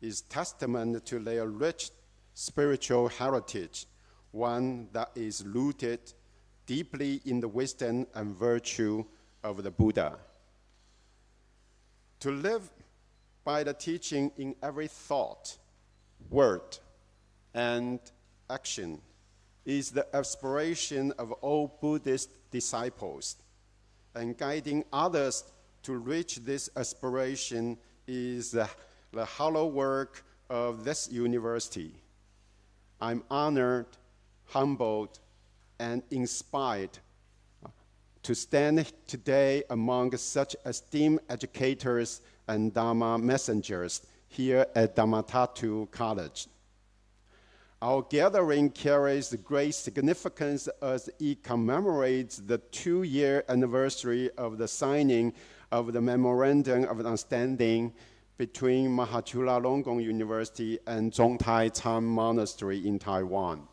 is testament to their rich spiritual heritage, one that is rooted deeply in the wisdom and virtue of the Buddha. To live by the teaching in every thought, word, and action is the aspiration of all Buddhist disciples, and guiding others to reach this aspiration is the hollow work of this university. I'm honored, humbled, and inspired to stand today among such esteemed educators and Dharma messengers here at Dhammaduta College. Our gathering carries great significance as it commemorates the 2-year anniversary of the signing of the Memorandum of Understanding between Mahachulalongkornrajavidyalaya University and Chung Monastery in Taiwan.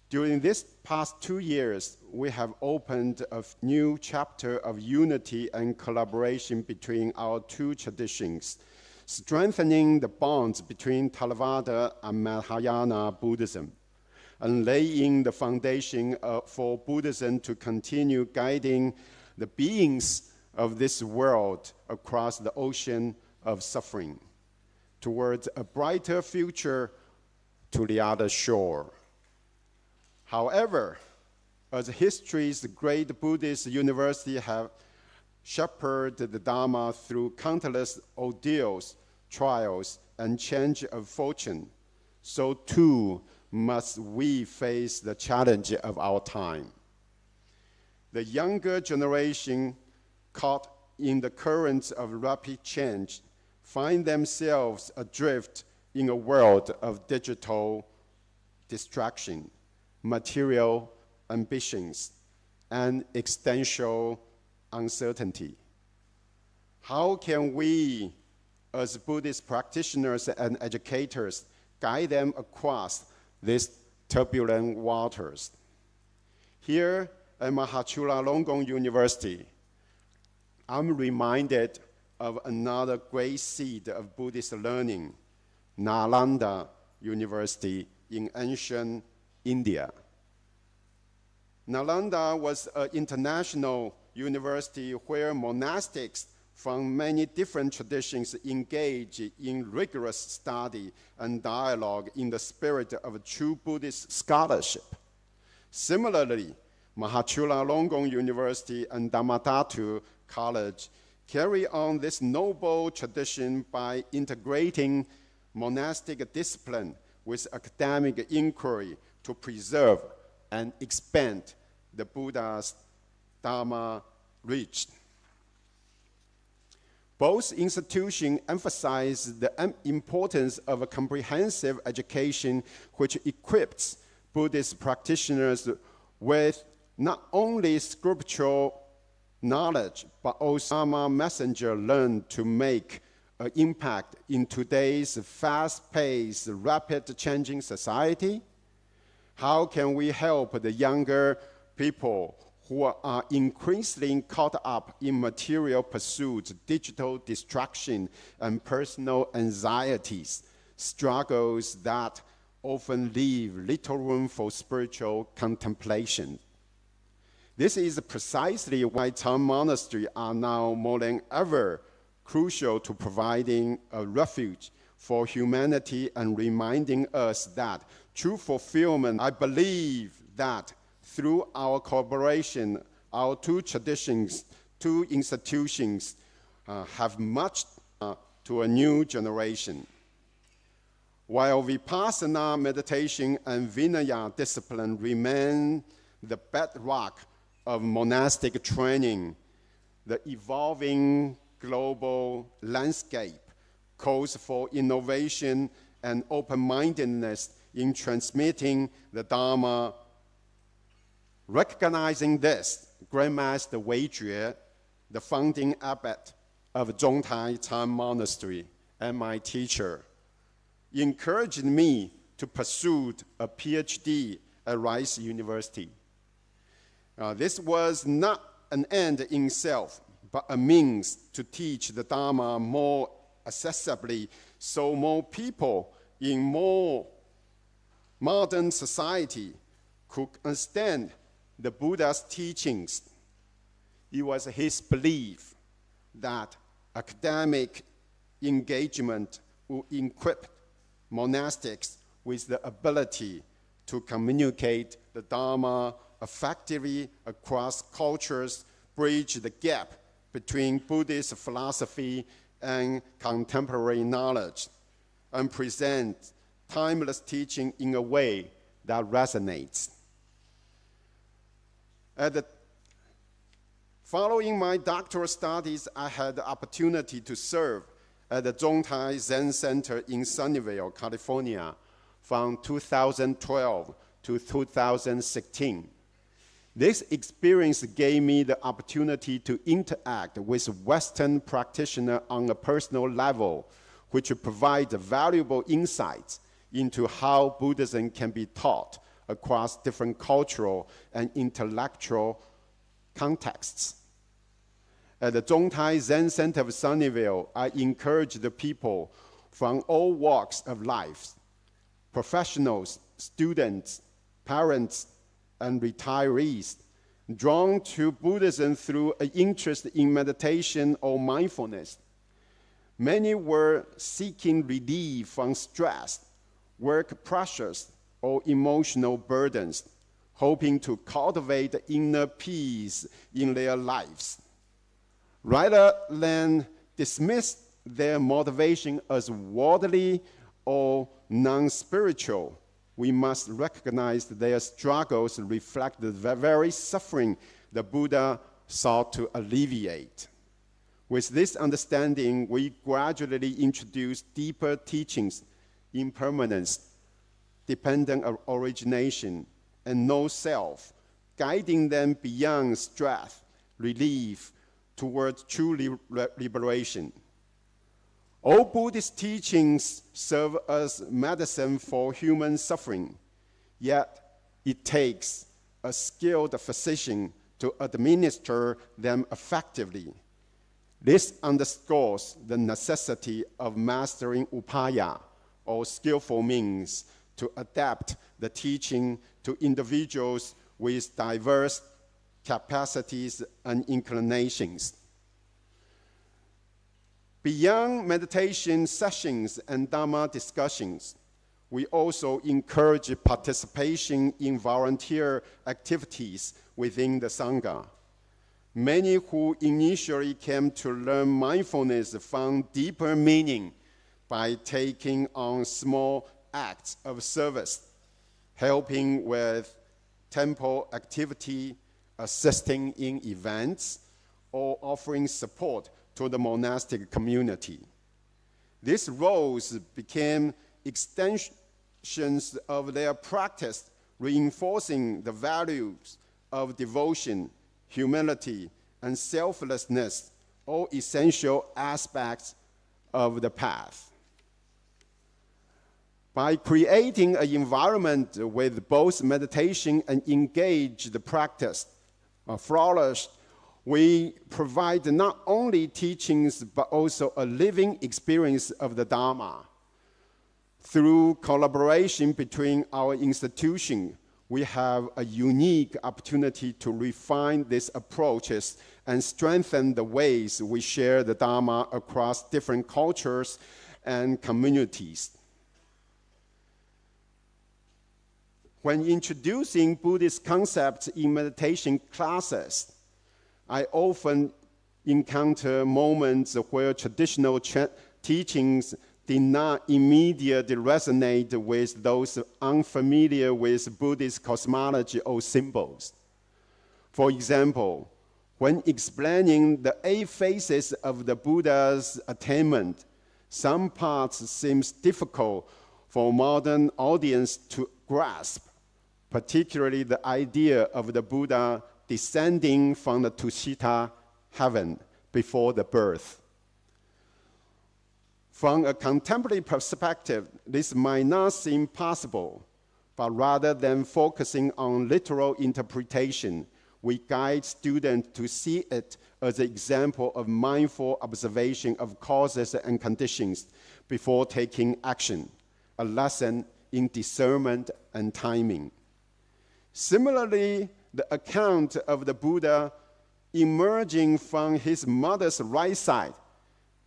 During these past 2 years, we have opened a new chapter of unity and collaboration between our two traditions, strengthening the bonds between Theravada and Mahayana Buddhism, and laying the foundation for Buddhism to continue guiding the beings of this world across the ocean of suffering towards a brighter future to the other shore. However, as history's great Buddhist university have shepherded the Dharma through countless ordeals, trials, and change of fortune, so too must we face the challenge of our time. The younger generation, caught in the currents of rapid change, find themselves adrift in a world of digital distraction, material ambitions, and existential uncertainty. How can we, as Buddhist practitioners and educators, guide them across these turbulent waters? Here at Mahachulalongkorn University, I'm reminded of another great seed of Buddhist learning, Nalanda University in ancient India. Nalanda was an international university where monastics from many different traditions engage in rigorous study and dialogue in the spirit of true Buddhist scholarship. Similarly, Mahachulalongkorn University and Dhammaduta College carry on this noble tradition by integrating monastic discipline with academic inquiry to preserve and expand the Buddha's Dharma reach. Both institutions emphasize the importance of a comprehensive education which equips Buddhist practitioners with not only scriptural knowledge, but also Dharma messenger learn to make an impact in today's fast-paced, rapid changing society. How can we help the younger people who are increasingly caught up in material pursuits, digital distraction, and personal anxieties, struggles that often leave little room for spiritual contemplation? This is precisely why Chung Monastery are now more than ever crucial to providing a refuge for humanity and reminding us that true fulfillment, I believe that through our cooperation, our two traditions, two institutions have much to a new generation. While Vipassana meditation and Vinaya discipline remain the bedrock of monastic training, the evolving global landscape calls for innovation and open-mindedness in transmitting the Dharma. Recognizing this, Grandmaster Wei Jue, the founding abbot of Zhongtai Chung Monastery and my teacher, encouraged me to pursue a PhD at Rice University. This was not an end in itself, but a means to teach the Dharma more accessibly so more people in more modern society could understand the Buddha's teachings. It was his belief that academic engagement would equip monastics with the ability to communicate the Dharma effectively across cultures, bridge the gap between Buddhist philosophy and contemporary knowledge, and present timeless teaching in a way that resonates. Following my doctoral studies, I had the opportunity to serve at the Zhongtai Zen Center in Sunnyvale, California, from 2012 to 2016. This experience gave me the opportunity to interact with Western practitioners on a personal level, which provides valuable insights into how Buddhism can be taught across different cultural and intellectual contexts. At the Zhongtai Zen Center of Sunnyvale, I encourage the people from all walks of life, professionals, students, parents, and retirees, drawn to Buddhism through an interest in meditation or mindfulness. Many were seeking relief from stress, work pressures, or emotional burdens, hoping to cultivate inner peace in their lives. Rather than dismiss their motivation as worldly or non-spiritual, we must recognize their struggles reflect the very suffering the Buddha sought to alleviate. With this understanding, we gradually introduce deeper teachings, impermanence, dependent origination, and no self, guiding them beyond stress, relief, towards true liberation. All Buddhist teachings serve as medicine for human suffering, yet it takes a skilled physician to administer them effectively. This underscores the necessity of mastering upaya, or skillful means, to adapt the teaching to individuals with diverse capacities and inclinations. Beyond meditation sessions and Dhamma discussions, we also encourage participation in volunteer activities within the Sangha. Many who initially came to learn mindfulness found deeper meaning by taking on small acts of service, helping with temple activity, assisting in events, or offering support to the monastic community. These roles became extensions of their practice, reinforcing the values of devotion, humility, and selflessness, all essential aspects of the path. By creating an environment with both meditation and engaged practice flourished, we provide not only teachings, but also a living experience of the Dharma. Through collaboration between our institutions, we have a unique opportunity to refine these approaches and strengthen the ways we share the Dharma across different cultures and communities. When introducing Buddhist concepts in meditation classes, I often encounter moments where traditional teachings did not immediately resonate with those unfamiliar with Buddhist cosmology or symbols. For example, when explaining the 8 phases of the Buddha's attainment, some parts seem difficult for modern audience to grasp, particularly the idea of the Buddha descending from the Tushita heaven before the birth. From a contemporary perspective, this might not seem possible, but rather than focusing on literal interpretation, we guide students to see it as an example of mindful observation of causes and conditions before taking action, a lesson in discernment and timing. Similarly, the account of the Buddha emerging from his mother's right side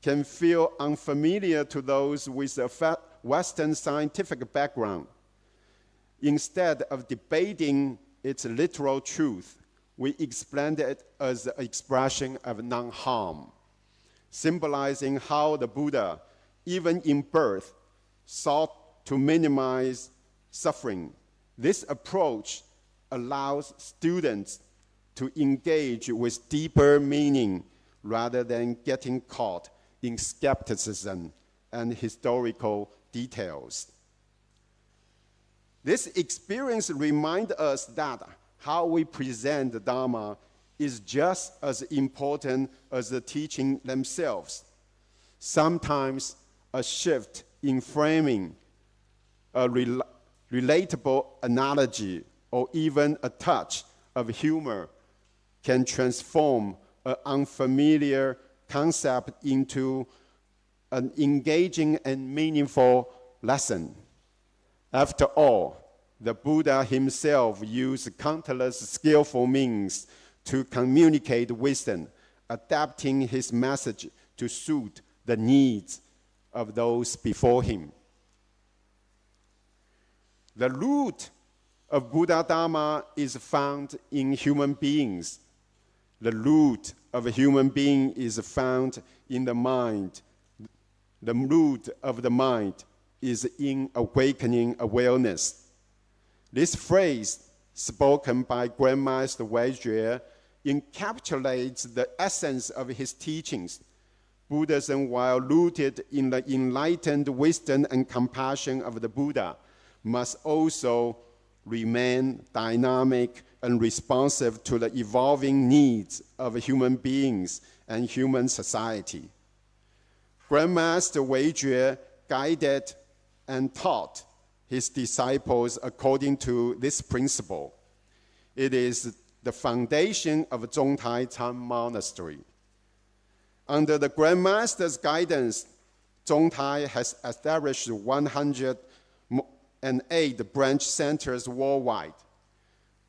can feel unfamiliar to those with a Western scientific background. Instead of debating its literal truth, we explained it as an expression of non-harm, symbolizing how the Buddha, even in birth, sought to minimize suffering. This approach allows students to engage with deeper meaning rather than getting caught in skepticism and historical details. This experience reminds us that how we present the Dharma is just as important as the teaching themselves. Sometimes a shift in framing, a relatable analogy, or even a touch of humor can transform an unfamiliar concept into an engaging and meaningful lesson. After all, the Buddha himself used countless skillful means to communicate wisdom, adapting his message to suit the needs of those before him. The root of Buddha Dharma is found in human beings. The root of a human being is found in the mind. The root of the mind is in awakening awareness. This phrase, spoken by Grandmaster Weijue, encapsulates the essence of his teachings. Buddhism, while rooted in the enlightened wisdom and compassion of the Buddha, must also remain dynamic and responsive to the evolving needs of human beings and human society. Grandmaster Weijue guided and taught his disciples according to this principle. It is the foundation of Zhongtai Monastery. Under the Grandmaster's guidance, Zhongtai has established 108 branch centers worldwide,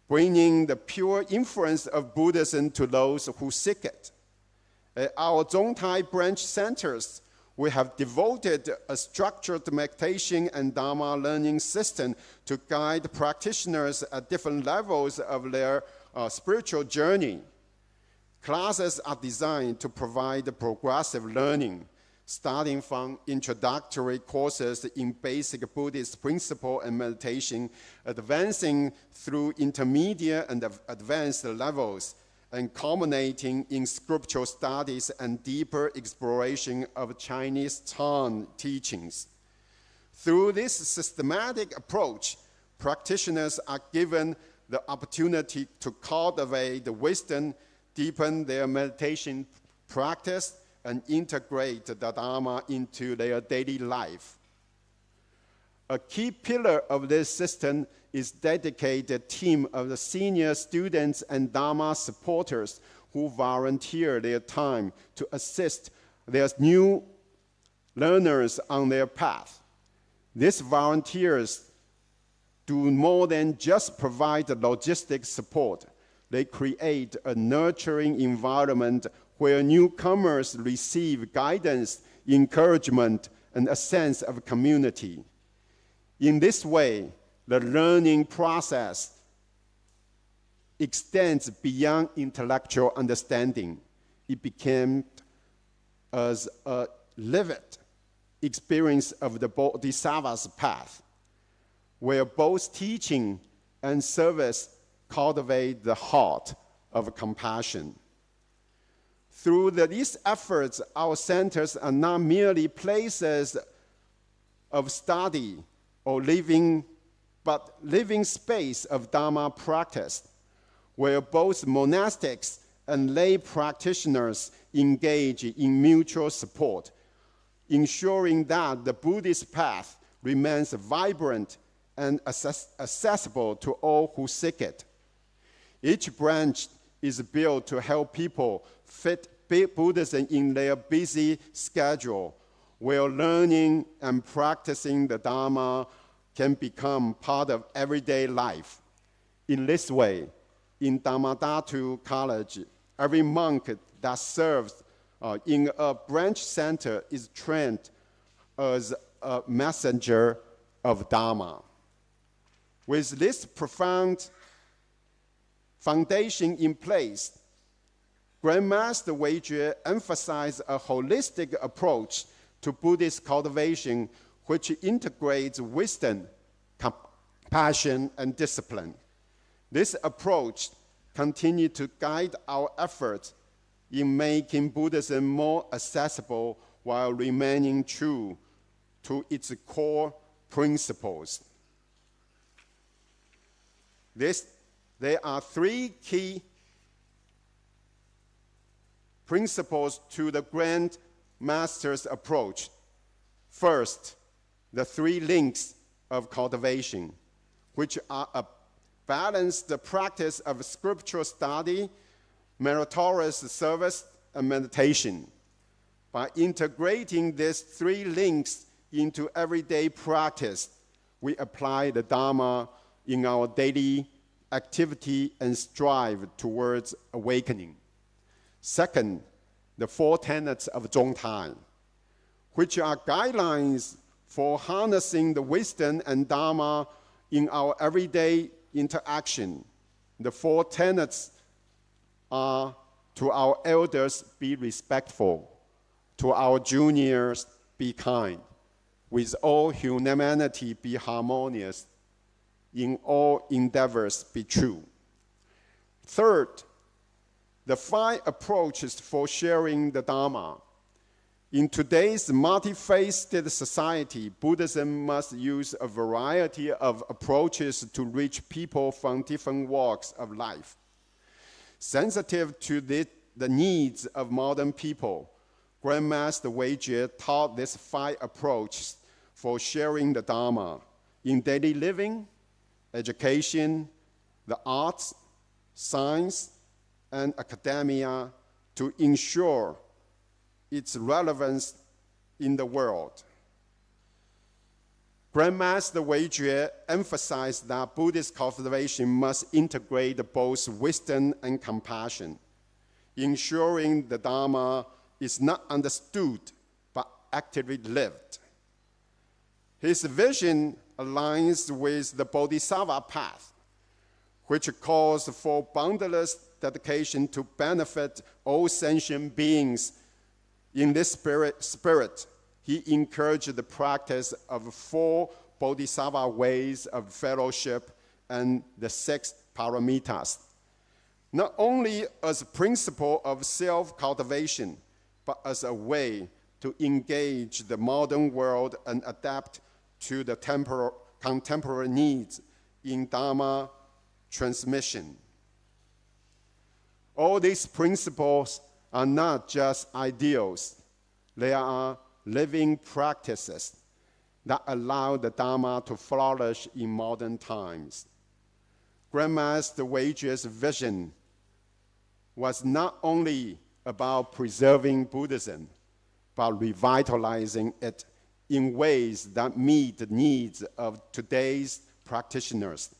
bringing the pure influence of Buddhism to those who seek it. At our Zhongtai branch centers, we have devoted a structured meditation and Dharma learning system to guide practitioners at different levels of their spiritual journey. Classes are designed to provide progressive learning, starting from introductory courses in basic Buddhist principle and meditation, advancing through intermediate and advanced levels, and culminating in scriptural studies and deeper exploration of Chinese Chan teachings. Through this systematic approach, practitioners are given the opportunity to cultivate the wisdom, deepen their meditation practice, and integrate the Dharma into their daily life. A key pillar of this system is dedicated team of the senior students and Dharma supporters who volunteer their time to assist their new learners on their path. These volunteers do more than just provide logistic support. They create a nurturing environment where newcomers receive guidance, encouragement, and a sense of community. In this way, the learning process extends beyond intellectual understanding. It became as a lived experience of the Bodhisattva's path, where both teaching and service cultivate the heart of compassion. Through these efforts, our centers are not merely places of study or living space of Dharma practice, where both monastics and lay practitioners engage in mutual support, ensuring that the Buddhist path remains vibrant and accessible to all who seek it. Each branch is built to help people fit Buddhism in their busy schedule, where learning and practicing the Dharma can become part of everyday life. In this way, in Dhammaduta College, every monk that serves in a branch center is trained as a messenger of Dharma. With this profound foundation in place, Grandmaster Weijue emphasized a holistic approach to Buddhist cultivation, which integrates wisdom, compassion, and discipline. This approach continues to guide our efforts in making Buddhism more accessible while remaining true to its core principles. There are three key principles to the Grand Master's approach. First, the three links of cultivation, which are a balanced practice of scriptural study, meritorious service, and meditation. By integrating these three links into everyday practice, we apply the Dharma in our daily activity and strive towards awakening. Second, the four tenets of Zhongtai, which are guidelines for harnessing the wisdom and Dharma in our everyday interaction. The four tenets are: to our elders, be respectful; to our juniors, be kind; with all humanity, be harmonious; in all endeavors, be true. Third, the five approaches for sharing the Dharma. In today's multi-faceted society, Buddhism must use a variety of approaches to reach people from different walks of life. Sensitive to the needs of modern people, Grandmaster Weijue taught these five approaches for sharing the Dharma in daily living, education, the arts, science, and academia to ensure its relevance in the world. Grandmaster Weijue emphasized that Buddhist cultivation must integrate both wisdom and compassion, ensuring the Dharma is not understood but actively lived. His vision aligns with the Bodhisattva path, which calls for boundless dedication to benefit all sentient beings. In this spirit, he encouraged the practice of 4 Bodhisattva ways of fellowship and the 6 paramitas, not only as a principle of self-cultivation, but as a way to engage the modern world and adapt to the contemporary needs in Dharma transmission. All these principles are not just ideals. They are living practices that allow the Dharma to flourish in modern times. Grandmaster Weijue's vision was not only about preserving Buddhism, but revitalizing it in ways that meet the needs of today's practitioners.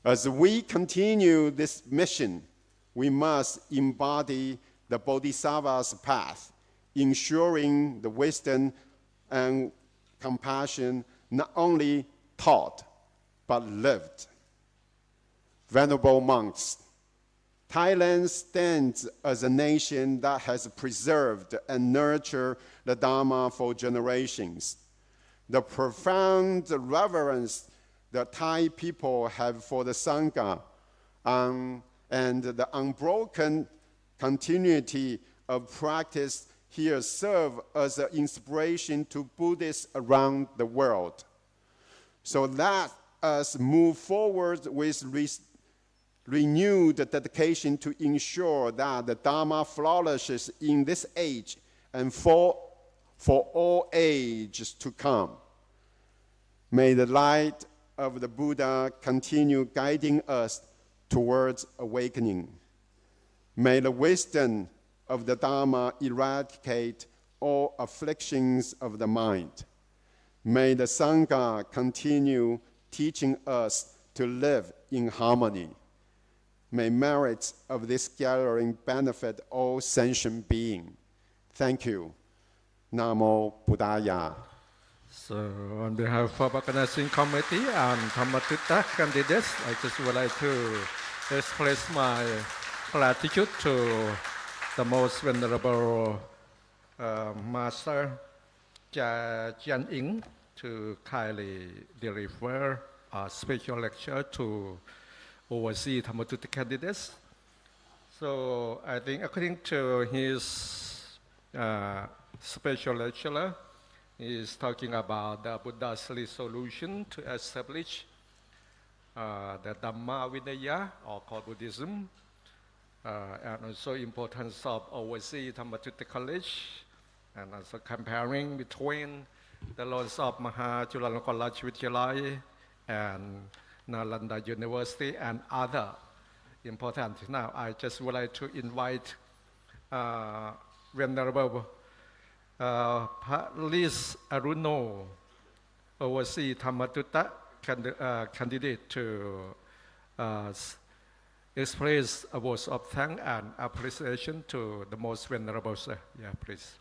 As we continue this mission, we must embody the Bodhisattva's path, ensuring the wisdom and compassion not only taught, but lived. Venerable monks, Thailand stands as a nation that has preserved and nurtured the Dharma for generations. The profound reverence the Thai people have for the Sangha and the unbroken continuity of practice here serve as an inspiration to Buddhists around the world. So let us move forward with renewed dedication to ensure that the Dharma flourishes in this age and for all ages to come. May the light of the Buddha continue guiding us towards awakening. May the wisdom of the Dharma eradicate all afflictions of the mind. May the Sangha continue teaching us to live in harmony. May merits of this gathering benefit all sentient beings. Thank you. Namo Buddhaya. So, on behalf of organizing committee and Dhammaduta candidates, I just would like to express my gratitude to the most venerable Master Shi Jianying to kindly deliver a special lecture to oversee Dhammaduta candidates. So, I think according to his special lecture, he is talking about the Buddha's resolution to establish the Dhammavidaya, or called Buddhism, and also importance of overseas Dhammaduta College, and also comparing between the laws of Mahachulalongkornrajavidyalaya and Nalanda University and other important. Now, I just would like to invite Venerable Liz Aruno, overseas Dhammaduta candidate, to express a words of thanks and appreciation to the most venerable sir. Yeah, please.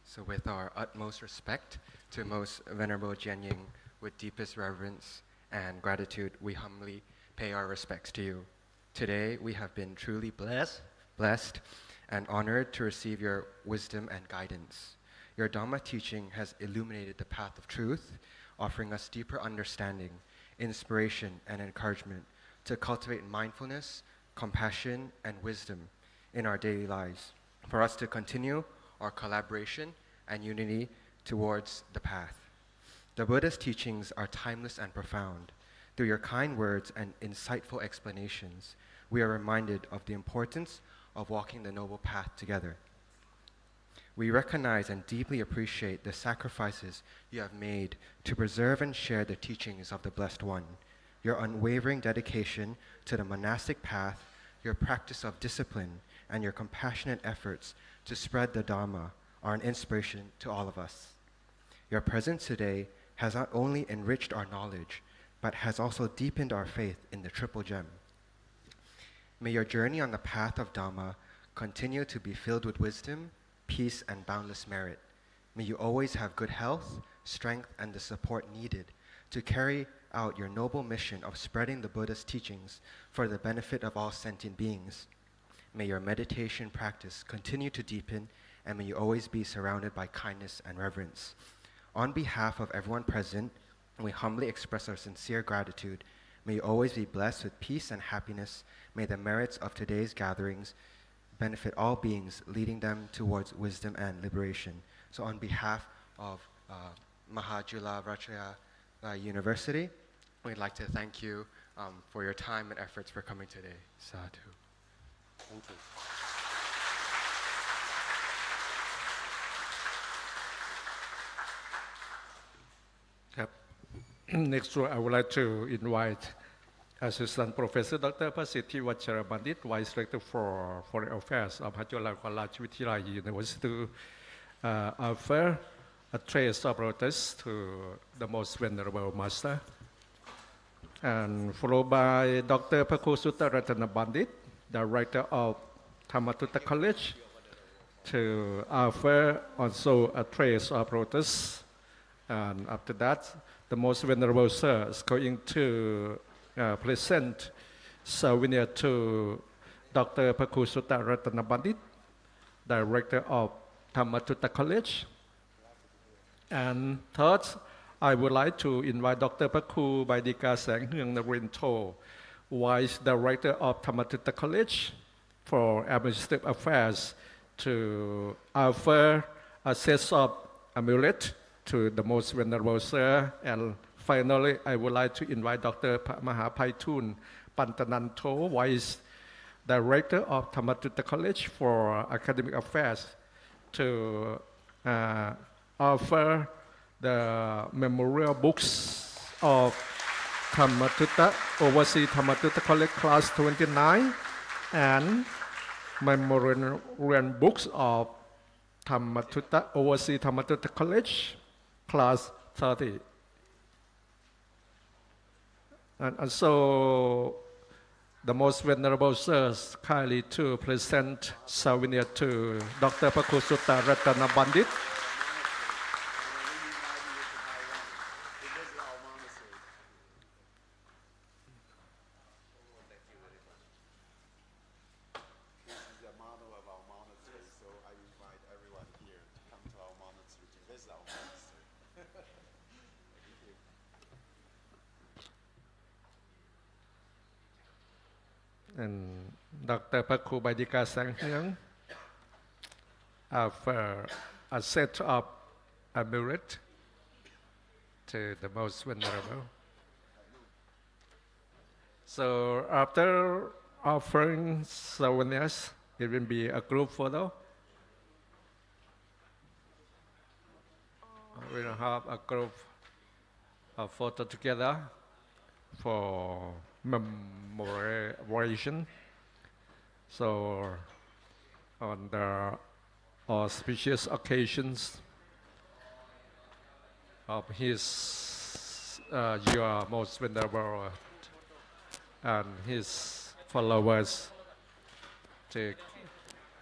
So with our utmost respect to Most Venerable Jianying, with deepest reverence and gratitude, we humbly pay our respects to you. Today, we have been truly blessed and honored to receive your wisdom and guidance. Your Dhamma teaching has illuminated the path of truth, offering us deeper understanding, inspiration, and encouragement to cultivate mindfulness, compassion, and wisdom in our daily lives, for us to continue our collaboration and unity towards the path. The Buddha's teachings are timeless and profound. Through your kind words and insightful explanations, we are reminded of the importance of walking the noble path together. We recognize and deeply appreciate the sacrifices you have made to preserve and share the teachings of the Blessed One. Your unwavering dedication to the monastic path, your practice of discipline, and your compassionate efforts to spread the Dhamma are an inspiration to all of us. Your presence today has not only enriched our knowledge, but has also deepened our faith in the Triple Gem. May your journey on the path of Dhamma continue to be filled with wisdom, peace, and boundless merit. May you always have good health, strength, and the support needed to carry out your noble mission of spreading the Buddha's teachings for the benefit of all sentient beings. May your meditation practice continue to deepen, and may you always be surrounded by kindness and reverence. On behalf of everyone present, we humbly express our sincere gratitude. May you always be blessed with peace and happiness. May the merits of today's gatherings benefit all beings, leading them towards wisdom and liberation. So on behalf of Mahachulalongkornrajavidyalaya University, we'd like to thank you for your time and efforts for coming today. Sadhu. Thank you. Next, I would like to invite Assistant Professor Dr. Pasiti Vacharabandit, Vice Rector for Foreign Affairs of Mahachulalongkornrajavidyalaya University, to offer a trace of protest to the Most Venerable Master, and followed by Dr. Pakusutta Ratana Bandit, Director of Dhammaduta College, to offer also a trace of protest. And after that, the Most Venerable Sir is going to present souvenir to Dr. Pakusutta Ratana Bandit, Director of Dhammaduta College. And third, I would like to invite Dr. Paku Baidika Sanghung Narinto, Vice Director of Dhammaduta College for Administrative Affairs, to offer a set of amulet to the Most Venerable Sir. And finally, I would like to invite Dr. Mahapaitun Pantananto, Vice Director of Dhammaduta College for Academic Affairs, to offer the memorial books of Dhammaduta, Overseas Dhammaduta College Class 29, and memorandum books of Dhammaduta, Overseas Dhammaduta College Class 30. And also, the most venerable sirs kindly to present souvenir to Dr. Pakusutta Ratana Bandit. This is the model of our monastery, so I invite everyone here to come to our monastery to visit our monastery. Thank you. And Dr. Paku Baidika Sanghyang, offer a set of amulet to the most venerable. So after offering souvenirs, it will be a group photo. We'll have a group of photo together for memorization. So on the auspicious occasions of his, your most venerable and his followers,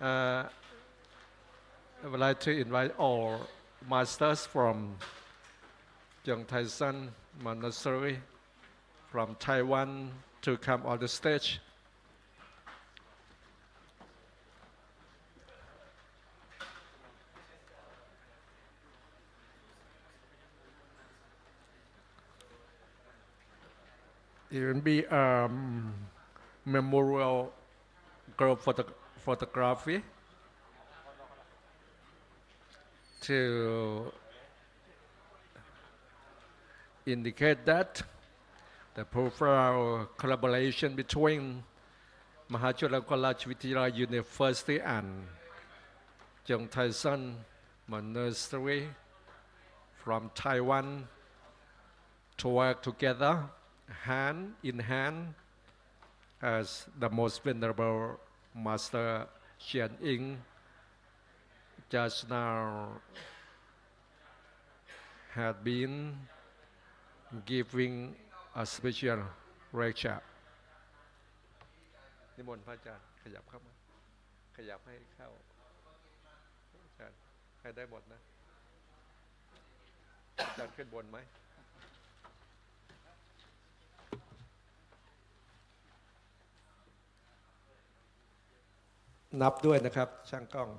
I would like to invite all masters from Chung Monastery from Taiwan to come on the stage. It will be a memorial group photography to indicate that the profile collaboration between Mahachulalongkornrajavidyalaya University and Chung Monastery from Taiwan to work together hand in hand as the most venerable Master Shi Jianying just now had been giving a special lecture. นิมนต์พระอาจารย์ขยับเข้ามาขยับให้เข้าอาจารย์ให้ได้หมดนะอาจารย์ขึ้นบนไหมนับด้วยนะครับช่างกล้อง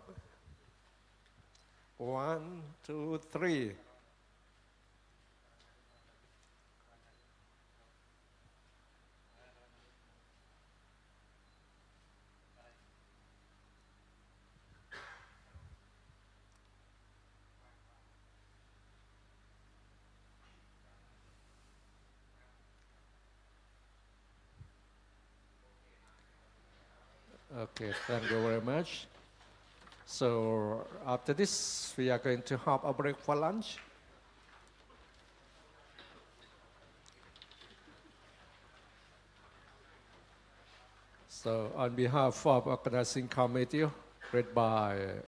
1 2 3Okay, thank you very much. So after this, we are going to have a break for lunch. So on behalf of organizing committee, led by